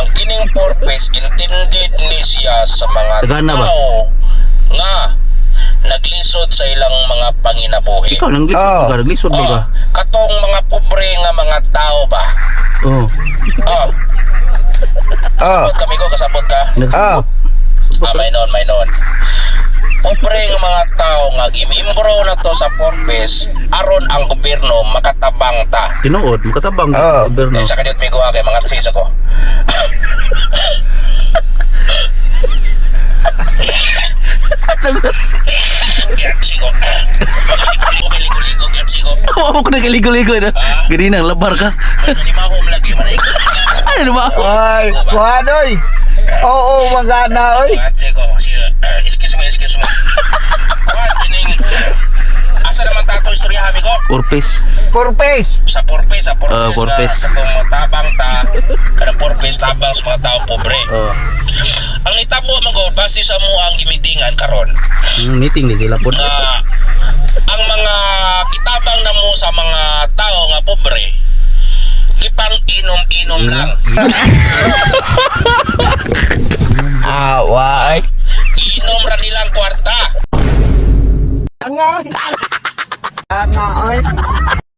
ang kining purpose intended ni siya sa mga Tagana ba? tao nga naglisod sa ilang mga panginabuhi. Ikaw nang lisod ka, naglisod ba ka? Katong mga pobre nga mga tao ba? Oh. Kasabot kami ko, kasabot ka. Nagsabot. May noon. Pobre nga mga tao nga gimimbro na to sa purpose aron ang gobyerno makatabang ta. Tinuod, makatabang Oo. gobyerno. Sa kaniyot may gawa kay mga tsis ako. Gertsi ko. Ligo, gertsi ko. Ako ko nagaligo-ligo na. Gani nang labar ka. Nanima ko malagi man ay. Ano ba ako? Ay, kuhanoy. Oo, magana oy. Gertsi ko. Excuse me. Kuan kining asa naman tato istorya hami ko? Purpose. Purpose. Sa purpose purpose. sa kung tabang ta kada purpose tabang sa mga tao pobre. Ang nitabo man ko base sa mo ang gimitingan karon Meeting di sila po. na ang mga kitabang na mo sa mga tao nga pobre ipang inom-inom lang. Away. Iinom ra nilang kwarta. Tanga oy.